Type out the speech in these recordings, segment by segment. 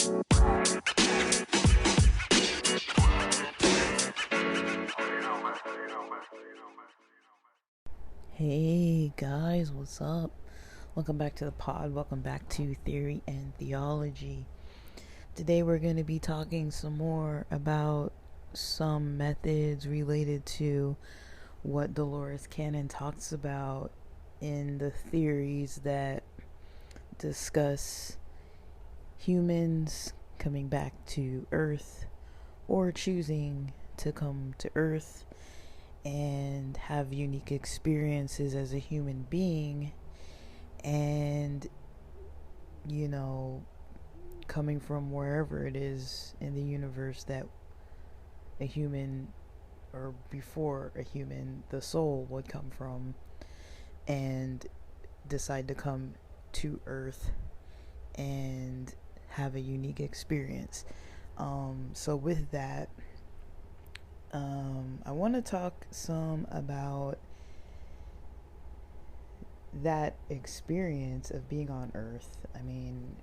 Hey guys, what's up? Welcome back to the pod. Welcome back to Theory and Theology. Today we're going to be talking some more about some methods related to what Dolores Cannon talks about in the theories that discuss humans coming back to Earth or choosing to come to Earth and have unique experiences as a human being, and coming from wherever it is in the universe that a human, or before a human, the soul would come from, and decide to come to Earth and have a unique experience. So with that, I want to talk some about that experience of being on Earth. I mean,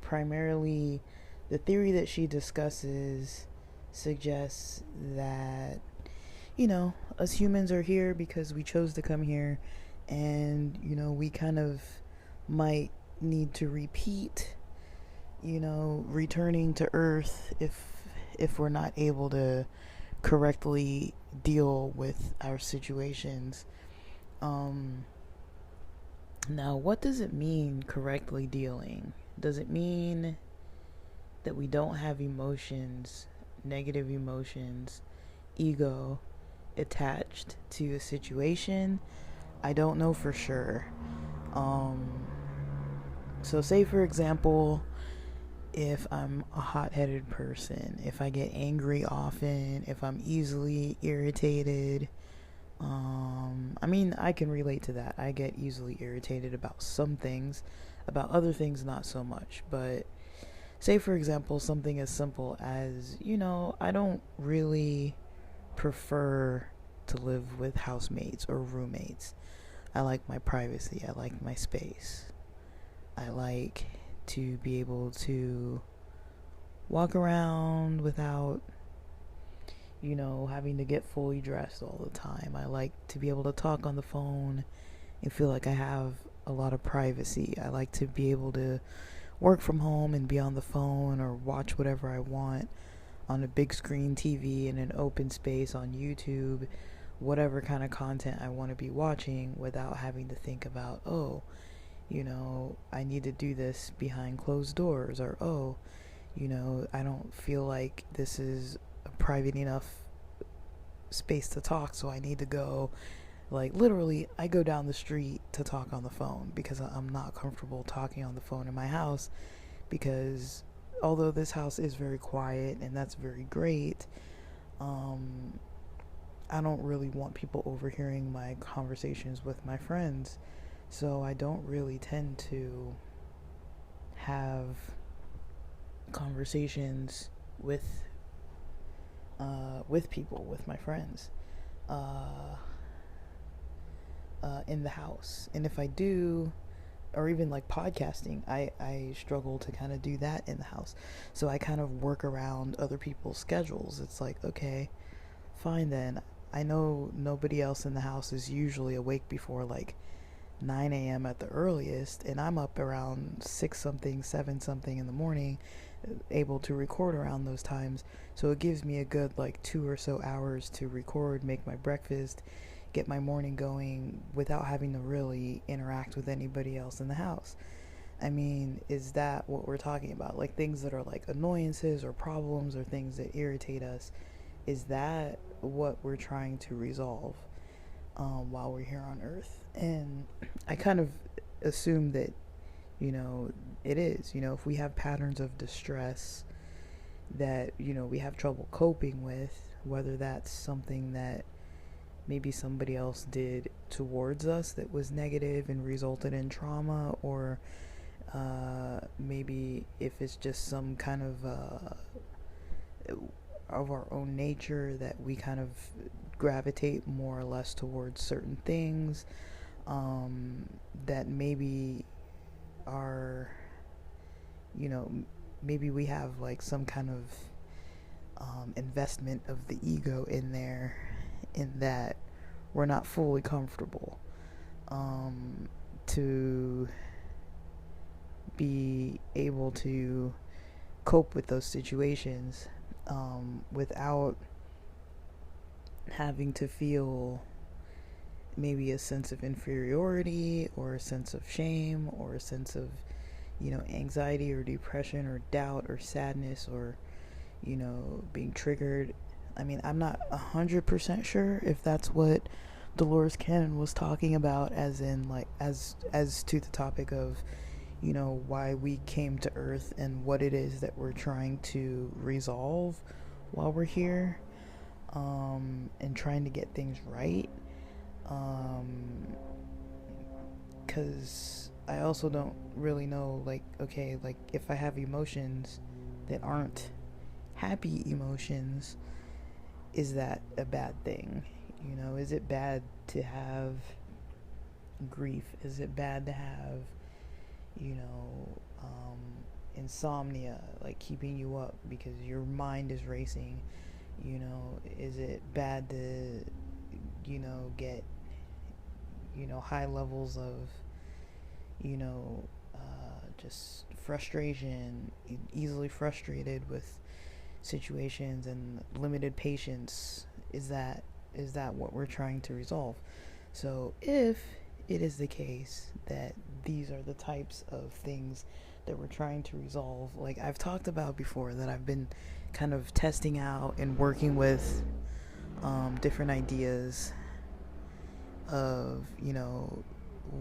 primarily, the theory that she discusses suggests that, us humans are here because we chose to come here, and, we kind of might need to repeat, returning to Earth if we're not able to correctly deal with our situations. Now, what does it mean, correctly dealing? Does it mean that we don't have emotions, negative emotions, ego attached to a situation? I don't know for sure. So say for example, if I'm a hot-headed person, if I get angry often, if I'm easily irritated, I can relate to that. I get easily irritated about some things, about other things not so much. But say for example, something as simple as, I don't really prefer to live with housemates or roommates. I like my privacy. I like my space. I like to be able to walk around without, having to get fully dressed all the time. I like to be able to talk on the phone and feel like I have a lot of privacy. I like to be able to work from home and be on the phone or watch whatever I want on a big screen TV in an open space on YouTube, whatever kind of content I want to be watching without having to think about, I need to do this behind closed doors, or, I don't feel like this is a private enough space to talk, so I need to go. Like, literally, I go down the street to talk on the phone because I'm not comfortable talking on the phone in my house, because although this house is very quiet and that's very great, I don't really want people overhearing my conversations with my friends. So I don't really tend to have conversations with people, with my friends, in the house. And if I do, or even like podcasting, I struggle to kind of do that in the house. So I kind of work around other people's schedules. It's like, okay, fine then. I know nobody else in the house is usually awake before like 9 a.m. at the earliest, and I'm up around 6 something, 7 something in the morning, able to record around those times. So it gives me a good like 2 or so hours to record, make my breakfast, get my morning going without having to really interact with anybody else in the house. I mean, is that what we're talking about? Like things that are like annoyances or problems or things that irritate us, is that what we're trying to resolve while we're here on Earth? And I kind of assume that, it is. If we have patterns of distress that, we have trouble coping with, whether that's something that maybe somebody else did towards us that was negative and resulted in trauma, or maybe if it's just some kind of our own nature that we kind of gravitate more or less towards certain things that maybe are, maybe we have like some kind of investment of the ego in there, in that we're not fully comfortable to be able to cope with those situations without having to feel maybe a sense of inferiority or a sense of shame or a sense of, anxiety or depression or doubt or sadness or, being triggered. I mean, I'm not 100% sure if that's what Dolores Cannon was talking about, as in like as to the topic of, why we came to Earth and what it is that we're trying to resolve while we're here, and trying to get things right. Because I also don't really know, like, okay, like if I have emotions that aren't happy emotions, is that a bad thing? Is it bad to have grief? Is it bad to have, insomnia, like keeping you up because your mind is racing? Is it bad to, get, high levels of, just frustration, easily frustrated with situations and limited patience? Is that what we're trying to resolve? So if it is the case that these are the types of things that we're trying to resolve, like I've talked about before, that I've been kind of testing out and working with different ideas of,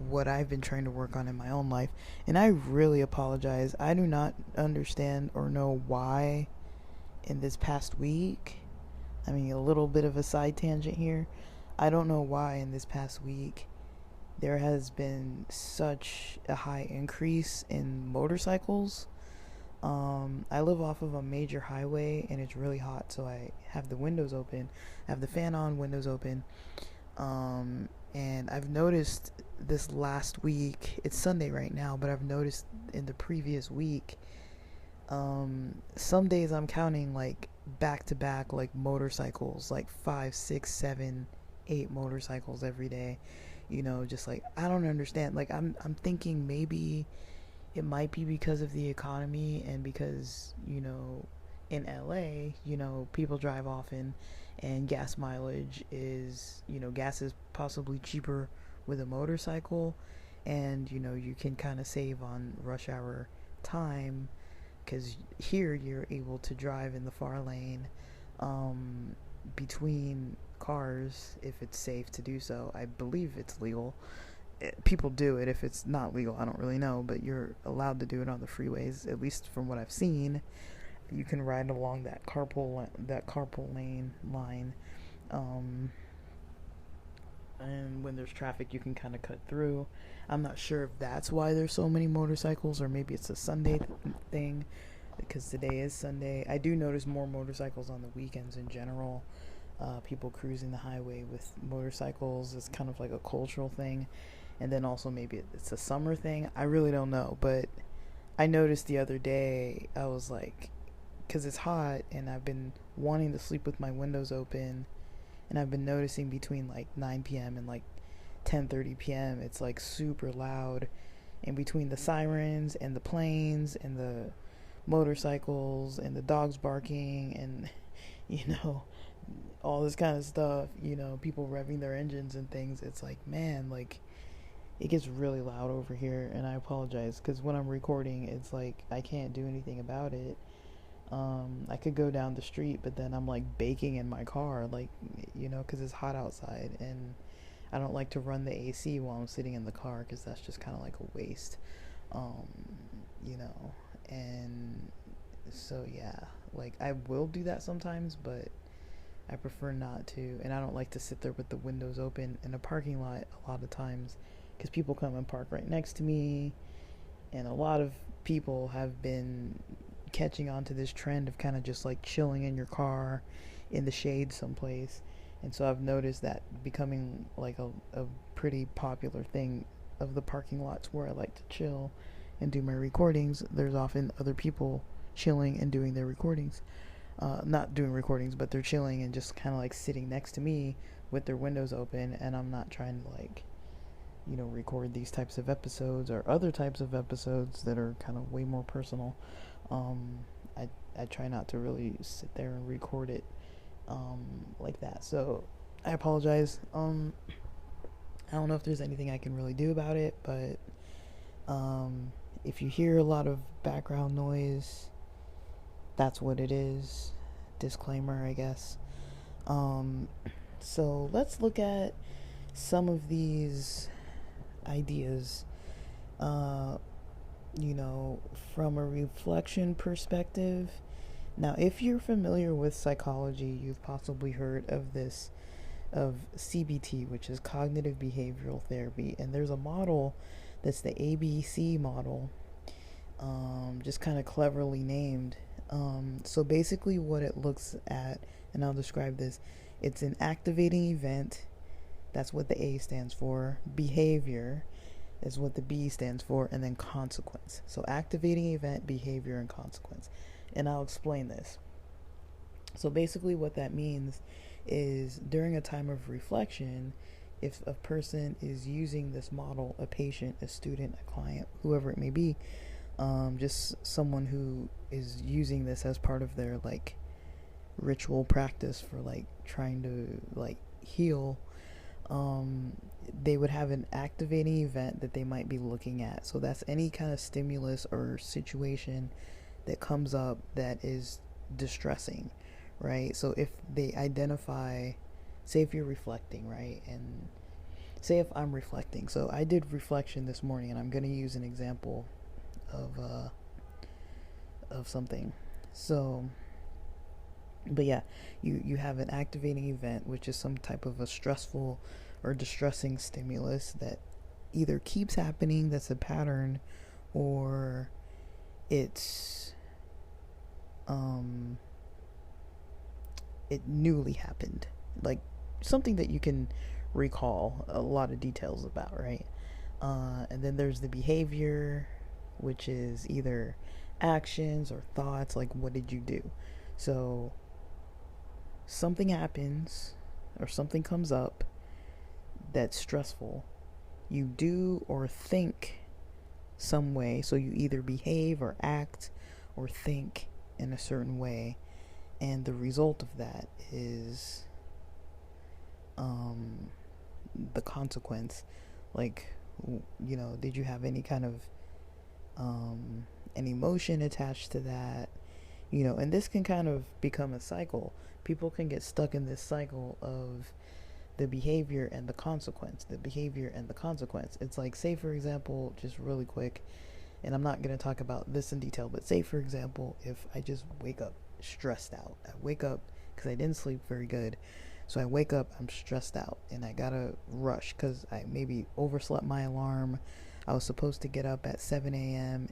what I've been trying to work on in my own life. And I really apologize. I do not understand or know why in this past week, I mean, a little bit of a side tangent here, I don't know why in this past week there has been such a high increase in motorcycles. I live off of a major highway and it's really hot, so I have the windows open, I have the fan on, windows open, and I've noticed this last week, it's Sunday right now, but I've noticed in the previous week, some days I'm counting like back to back, like motorcycles, like 5, 6, 7, 8 motorcycles every day. Just like, I don't understand. Like I'm thinking maybe it might be because of the economy and because, in LA, people drive often and gas mileage is, gas is possibly cheaper with a motorcycle, and, you can kind of save on rush hour time, because here you're able to drive in the far lane between cars if it's safe to do so. I believe it's legal. People do it. If it's not legal, I don't really know, but you're allowed to do it on the freeways, at least from what I've seen. You can ride along that carpool lane line, and when there's traffic you can kind of cut through. I'm not sure if that's why there's so many motorcycles, or maybe it's a Sunday thing, because today is Sunday. I do notice more motorcycles on the weekends in general. People cruising the highway with motorcycles is kind of like a cultural thing. And then also maybe it's a summer thing. I really don't know, but I noticed the other day, I was like, because it's hot and I've been wanting to sleep with my windows open, and I've been noticing between like 9 p.m. and like 10:30 p.m. it's like super loud, and between the sirens and the planes and the motorcycles and the dogs barking and all this kind of stuff, people revving their engines and things, it's like, man, like it gets really loud over here. And I apologize, because when I'm recording, it's like I can't do anything about it. I could go down the street, but then I'm like baking in my car, like, because it's hot outside, and I don't like to run the AC while I'm sitting in the car, because that's just kind of like a waste, and so yeah, like I will do that sometimes, but I prefer not to. And I don't like to sit there with the windows open in a parking lot a lot of times, because people come and park right next to me, and a lot of people have been catching on to this trend of kind of just like chilling in your car in the shade someplace. And so I've noticed that becoming like a pretty popular thing of the parking lots where I like to chill and do my recordings. There's often other people chilling and doing their recordings. Not doing recordings, but they're chilling and just kind of like sitting next to me with their windows open, and I'm not trying to like, record these types of episodes or other types of episodes that are kind of way more personal. I try not to really sit there and record it like that. So I apologize. I don't know if there's anything I can really do about it, but if you hear a lot of background noise, that's what it is. Disclaimer, I guess. So let's look at some of these ideas, from a reflection perspective. Now, if you're familiar with psychology, you've possibly heard of CBT, which is cognitive behavioral therapy, and there's a model that's the ABC model, just kind of cleverly named. So basically what it looks at, and I'll describe this, it's an activating event. That's what the A stands for. Behavior is what the B stands for, and then consequence. So activating event, behavior, and consequence. And I'll explain this. So basically what that means is during a time of reflection, if a person is using this model, a patient, a student, a client, whoever it may be, just someone who is using this as part of their like ritual practice for like trying to like heal, they would have an activating event that they might be looking at. So that's any kind of stimulus or situation that comes up that is distressing, right? So if they identify, say if you're reflecting, right? And say if I'm reflecting. So I did reflection this morning, and I'm going to use an example of something. So, but yeah, you have an activating event, which is some type of a stressful or distressing stimulus that either keeps happening, that's a pattern, or it's it newly happened, like something that you can recall a lot of details about, right? And then there's the behavior, which is either actions or thoughts, like what did you do? So something happens or something comes up that's stressful, you do or think some way. So you either behave or act or think in a certain way, and the result of that is the consequence. Like, did you have any kind of an emotion attached to that? And this can kind of become a cycle. People can get stuck in this cycle of the behavior and the consequence, It's like, say for example, just really quick, and I'm not going to talk about this in detail, but say for example, if I just wake up stressed out, I wake up because I didn't sleep very good, so I wake up, I'm stressed out, and I gotta rush because I maybe overslept my alarm. I was supposed to get up at 7 a.m.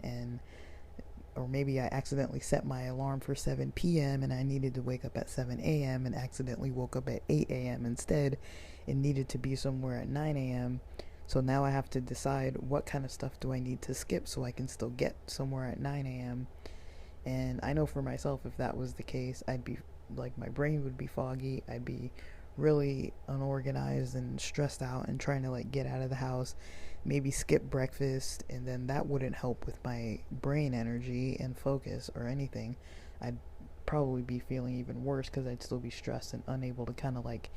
or maybe I accidentally set my alarm for 7 p.m. and I needed to wake up at 7 a.m. and accidentally woke up at 8 a.m. instead and needed to be somewhere at 9 a.m. So now I have to decide what kind of stuff do I need to skip so I can still get somewhere at 9 a.m. And I know for myself, if that was the case, I'd be like, my brain would be foggy. I'd be really unorganized and stressed out and trying to like get out of the house, maybe skip breakfast, and then that wouldn't help with my brain energy and focus or anything. I'd probably be feeling even worse because I'd still be stressed and unable to kind of like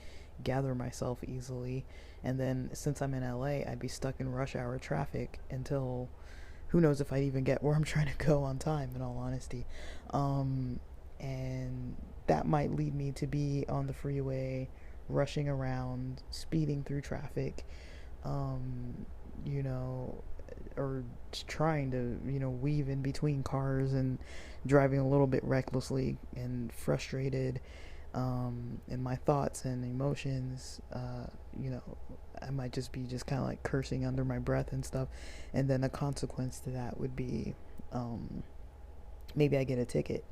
gather myself easily. And then since I'm in LA, I'd be stuck in rush hour traffic until who knows if I'd even get where I'm trying to go on time, in all honesty. And that might lead me to be on the freeway, rushing around, speeding through traffic, or trying to, weave in between cars and driving a little bit recklessly and frustrated, in my thoughts and emotions. I might just be just kind of like cursing under my breath and stuff. And then a consequence to that would be, maybe I get a ticket,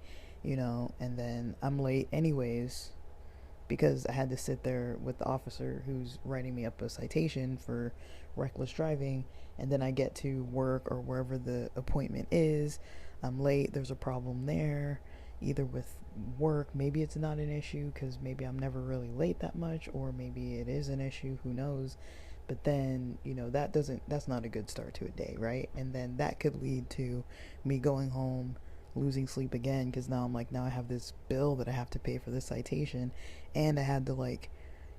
and then I'm late anyways because I had to sit there with the officer who's writing me up a citation for reckless driving, and then I get to work or wherever the appointment is. I'm late, there's a problem there, either with work. Maybe it's not an issue because maybe I'm never really late that much, or maybe it is an issue, who knows. But then, that's not a good start to a day, right? And then that could lead to me going home, losing sleep again, because now I'm like, now I have this bill that I have to pay for this citation, and I had to like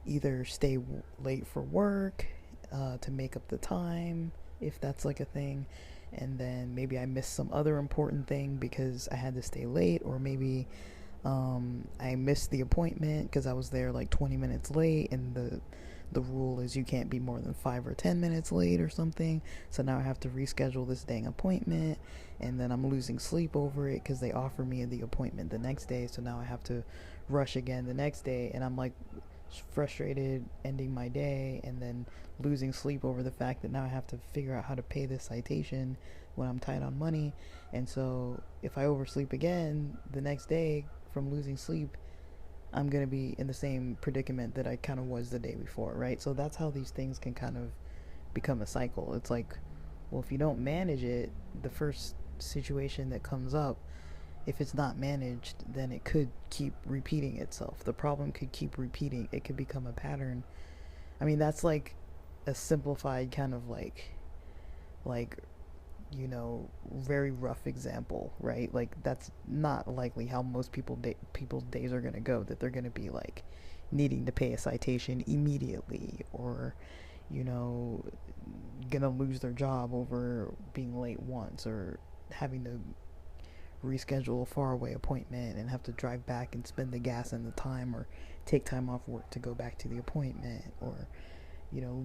either stay late for work to make up the time, if that's like a thing, and then maybe I missed some other important thing because I had to stay late, or maybe I missed the appointment because I was there like 20 minutes late, and the rule is you can't be more than 5 or 10 minutes late or something. So now I have to reschedule this dang appointment, and then I'm losing sleep over it because they offer me the appointment the next day. So now I have to rush again the next day, and I'm like frustrated, ending my day, and then losing sleep over the fact that now I have to figure out how to pay this citation when I'm tight on money. And so if I oversleep again the next day from losing sleep, I'm going to be in the same predicament that I kind of was the day before, right? So that's how these things can kind of become a cycle. It's like, well, if you don't manage it, the first situation that comes up, if it's not managed, then it could keep repeating itself. The problem could keep repeating. It could become a pattern. I mean, that's like a simplified kind of like very rough example, right? Like, that's not likely how most people's days are going to go, that they're going to be like needing to pay a citation immediately, or gonna lose their job over being late once, or having to reschedule a faraway appointment and have to drive back and spend the gas and the time, or take time off work to go back to the appointment, or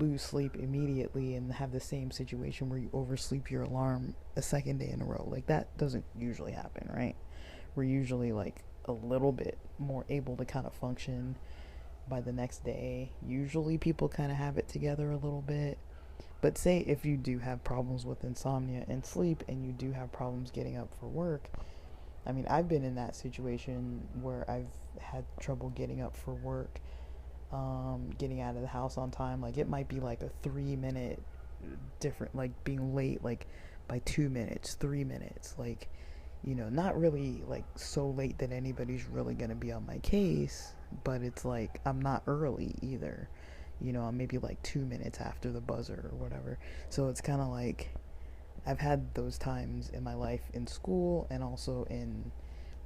lose sleep immediately and have the same situation where you oversleep your alarm a second day in a row. Like, that doesn't usually happen, right? We're usually like a little bit more able to kind of function by the next day. Usually people kind of have it together a little bit. But say if you do have problems with insomnia and sleep, and you do have problems getting up for work, I mean, I've been in that situation where I've had trouble getting up for work, getting out of the house on time. Like, it might be like a 3-minute different, like being late like by 2 minutes, 3 minutes, like not really like so late that anybody's really gonna be on my case, but it's like I'm not early either. I'm maybe like 2 minutes after the buzzer or whatever. So it's kind of like I've had those times in my life in school and also in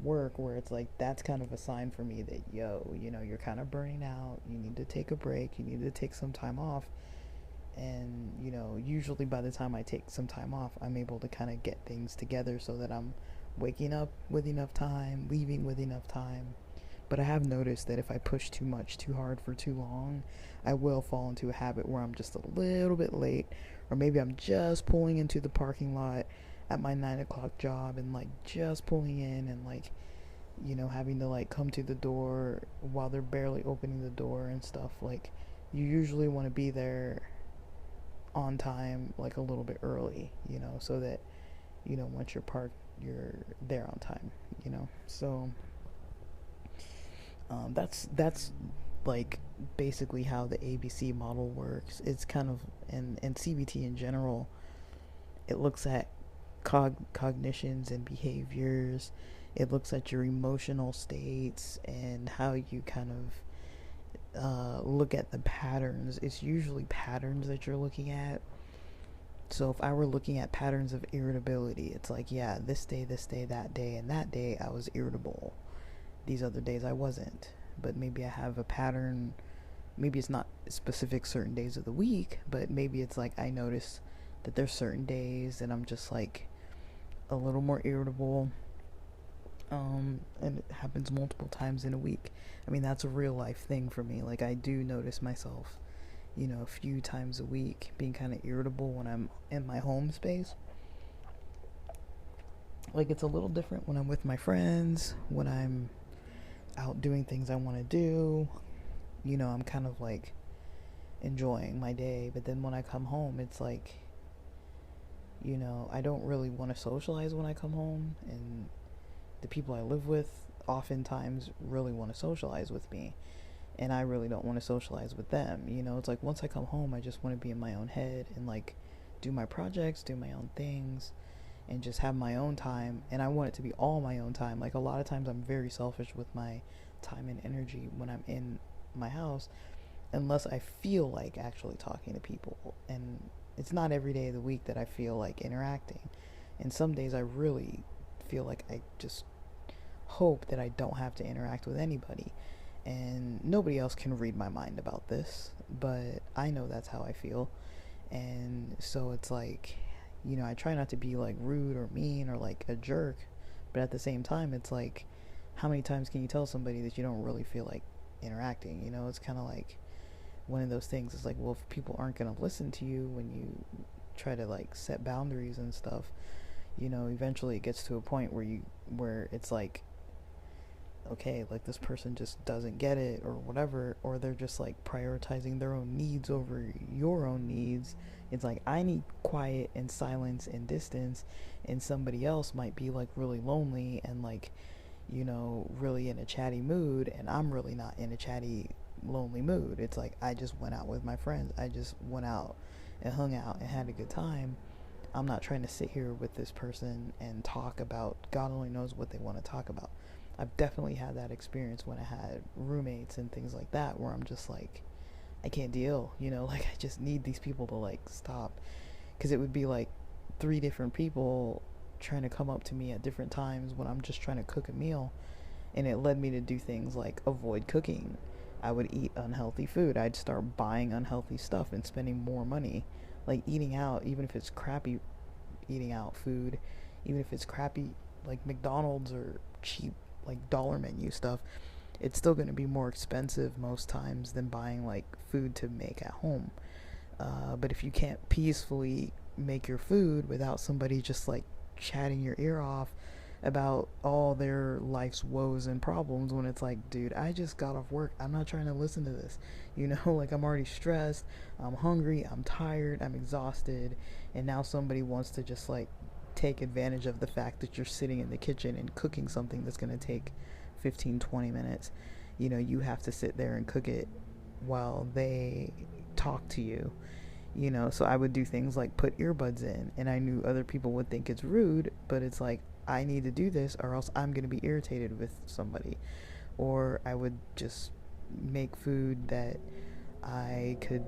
work where it's like that's kind of a sign for me that you're kind of burning out, you need to take a break, you need to take some time off. And usually by the time I take some time off, I'm able to kind of get things together so that I'm waking up with enough time, leaving with enough time. But I have noticed that if I push too much, too hard for too long, I will fall into a habit where I'm just a little bit late, or maybe I'm just pulling into the parking lot at my 9 o'clock job, and like just pulling in, and like having to like come to the door while they're barely opening the door and stuff. Like, you usually want to be there on time, like a little bit early, so that once you're parked, you're there on time. So that's like basically how the ABC model works. It's kind of, and CBT in general, it looks at cognitions and behaviors. It looks at your emotional states and how you kind of look at the patterns. It's usually patterns that you're looking at. So if I were looking at patterns of irritability, it's like, yeah, this day, that day, and that day I was irritable. These other days I wasn't. But maybe I have a pattern. Maybe it's not specific certain days of the week, but maybe it's like I notice that there's certain days that I'm just like a little more irritable. And it happens multiple times in a week. I mean, that's a real life thing for me. Like, I do notice myself, a few times a week being kind of irritable when I'm in my home space. Like, it's a little different when I'm with my friends, when I'm out doing things I want to do. I'm kind of like enjoying my day. But then when I come home, it's like, I don't really want to socialize when I come home, and the people I live with oftentimes really want to socialize with me, and I really don't want to socialize with them. It's like once I come home, I just want to be in my own head and like do my projects, do my own things, and just have my own time. And I want it to be all my own time. Like, a lot of times I'm very selfish with my time and energy when I'm in my house, unless I feel like actually talking to people. And it's not every day of the week that I feel like interacting. And some days I really feel like I just hope that I don't have to interact with anybody. And nobody else can read my mind about this, but I know that's how I feel. And so it's like, I try not to be like rude or mean or like a jerk, but at the same time, it's like, how many times can you tell somebody that you don't really feel like interacting? It's kind of like one of those things. It's like, well, if people aren't going to listen to you when you try to like set boundaries and stuff, eventually it gets to a point where it's like, okay, like, this person just doesn't get it or whatever, or they're just like prioritizing their own needs over your own needs. It's like, I need quiet and silence and distance, and somebody else might be like really lonely and like, really in a chatty mood, and I'm really not in a chatty, lonely mood. It's like, I just went out with my friends. I just went out and hung out and had a good time. I'm not trying to sit here with this person and talk about God only knows what they want to talk about. I've definitely had that experience when I had roommates and things like that, where I'm just like, I can't deal, like, I just need these people to like stop. Because it would be like 3 different people trying to come up to me at different times when I'm just trying to cook a meal, and it led me to do things like avoid cooking. I would eat unhealthy food. I'd start buying unhealthy stuff and spending more money, like eating out, even if it's crappy eating out food, even if it's crappy like McDonald's or cheap like dollar menu stuff. It's still going to be more expensive most times than buying like food to make at home. But if you can't peacefully make your food without somebody just like chatting your ear off about all their life's woes and problems, when it's like, dude, I just got off work, I'm not trying to listen to this, like, I'm already stressed, I'm hungry, I'm tired, I'm exhausted, and now somebody wants to just like take advantage of the fact that you're sitting in the kitchen and cooking something that's going to take 15-20 minutes. You have to sit there and cook it while they talk to you. So I would do things like put earbuds in, and I knew other people would think it's rude, but it's like, I need to do this or else I'm going to be irritated with somebody. Or I would just make food that I could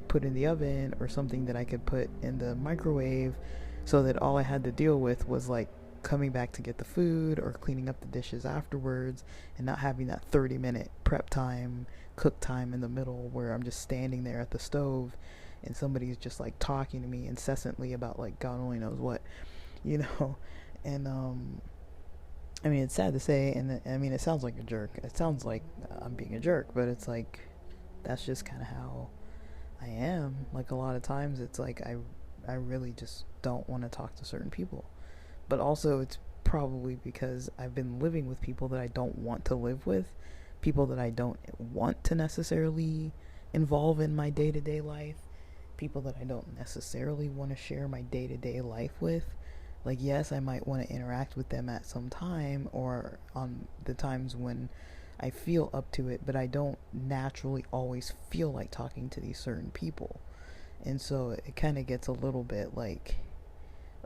put in the oven, or something that I could put in the microwave, so that all I had to deal with was like coming back to get the food or cleaning up the dishes afterwards, and not having that 30-minute prep time, cook time in the middle, where I'm just standing there at the stove and somebody's just like talking to me incessantly about like God only knows what, and I mean, it's sad to say, and I mean, it sounds like a jerk. It sounds like I'm being a jerk, but it's like, that's just kind of how I am. Like, a lot of times it's like I really just don't want to talk to certain people. But also, it's probably because I've been living with people that I don't want to live with, people that I don't want to necessarily involve in my day-to-day life, people that I don't necessarily want to share my day-to-day life with. Like, yes, I might want to interact with them at some time, or on the times when I feel up to it, but I don't naturally always feel like talking to these certain people. And so it kind of gets a little bit like,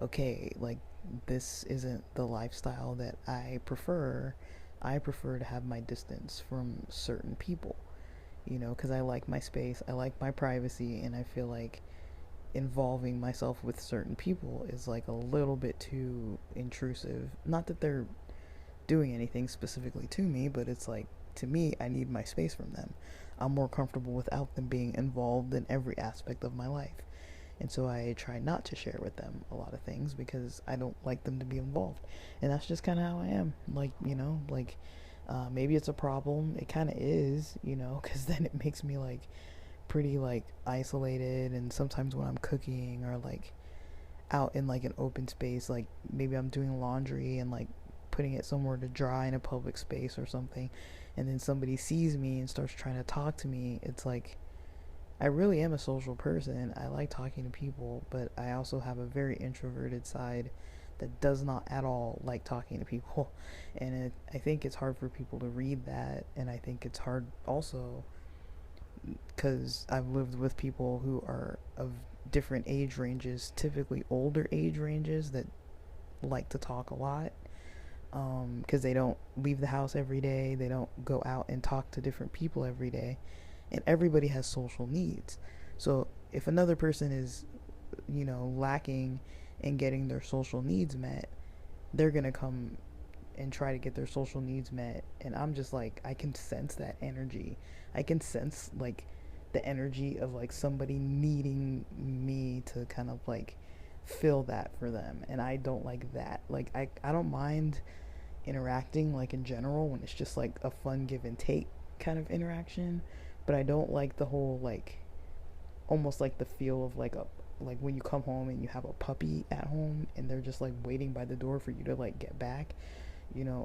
okay, like, this isn't the lifestyle that I prefer. I prefer to have my distance from certain people, because I like my space, I like my privacy, and I feel like involving myself with certain people is like a little bit too intrusive. Not that they're doing anything specifically to me, but it's like, to me, I need my space from them. I'm more comfortable without them being involved in every aspect of my life. And so I try not to share with them a lot of things because I don't like them to be involved. And that's just kind of how I am. Like, maybe it's a problem. It kind of is, because then it makes me like pretty like isolated. And sometimes when I'm cooking or like out in like an open space, like maybe I'm doing laundry and like putting it somewhere to dry in a public space or something, and then somebody sees me and starts trying to talk to me, it's like, I really am a social person. I like talking to people, but I also have a very introverted side that does not at all like talking to people. And I think it's hard for people to read that, and I think it's hard also because I've lived with people who are of different age ranges, typically older age ranges, that like to talk a lot, because they don't leave the house every day, they don't go out and talk to different people every day, and everybody has social needs. So if another person is, lacking in getting their social needs met, they're gonna come and try to get their social needs met, and I'm just like, I can sense that energy. I can sense like the energy of like somebody needing me to kind of like fill that for them, and I don't like that. Like I don't mind interacting like in general when it's just like a fun give and take kind of interaction, but I don't like the whole like almost like the feel of like when you come home and you have a puppy at home and they're just like waiting by the door for you to like get back.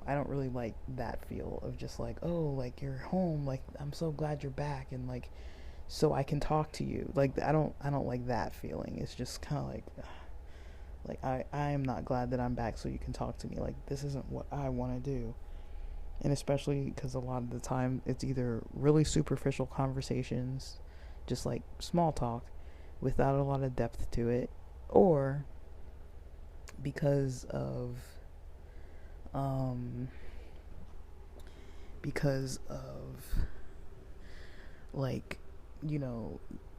I don't really like that feel of just like, oh, like you're home, like I'm so glad you're back, and like so I can talk to you. Like I don't like that feeling. It's just kind of like I am not glad that I'm back so you can talk to me. Like this isn't what I want to do. And especially because a lot of the time it's either really superficial conversations, just like small talk without a lot of depth to it, or because of like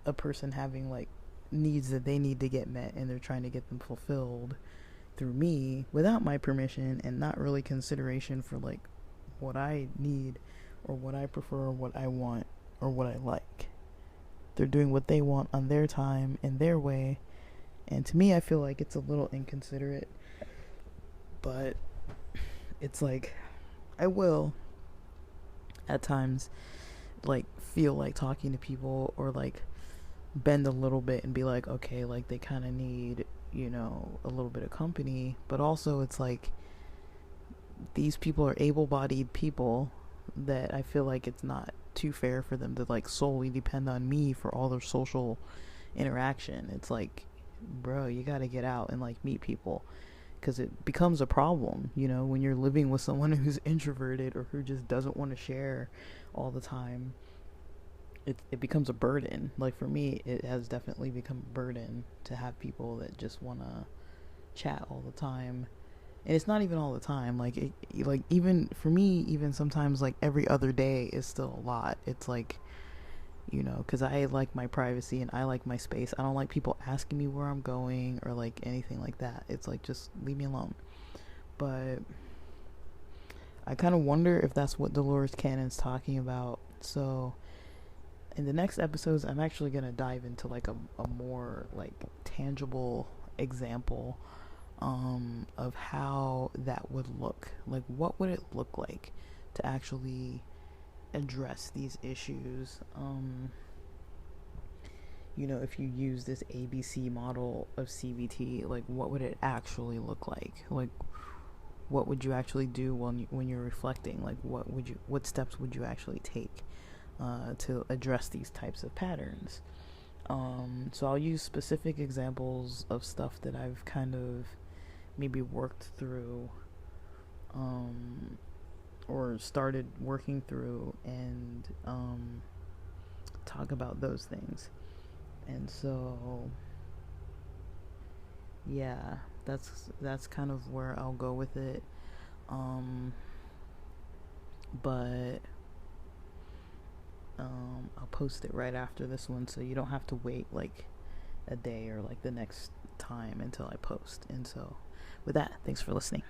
a person having like needs that they need to get met, and they're trying to get them fulfilled through me without my permission, and not really consideration for like what I need or what I prefer or what I want or what I like. They're doing what they want on their time in their way, and to me I feel like it's a little inconsiderate. But it's like I will at times like feel like talking to people, or like bend a little bit and be like, okay, like they kind of need a little bit of company, but also it's like these people are able-bodied people that I feel like it's not too fair for them to like solely depend on me for all their social interaction. It's like, bro, you got to get out and like meet people, because it becomes a problem, when you're living with someone who's introverted or who just doesn't want to share all the time. It becomes a burden. Like for me, it has definitely become a burden to have people that just want to chat all the time. And it's not even all the time. Like even for me, even sometimes like every other day is still a lot. It's like, because I like my privacy and I like my space. I don't like people asking me where I'm going or like anything like that. It's like, just leave me alone. But I kind of wonder if that's what Dolores Cannon's talking about. So in the next episodes, I'm actually going to dive into like a more like tangible example of how that would look. Like, what would it look like to actually address these issues? If you use this ABC model of CBT, like what would it actually look like? Like, what would you actually do when you're reflecting? Like, what steps would you actually take to address these types of patterns? So I'll use specific examples of stuff that I've kind of maybe worked through, or started working through, and talk about those things. And so yeah, that's kind of where I'll go with it. But I'll post it right after this one, so you don't have to wait like a day or like the next time until I post. And so with that, thanks for listening.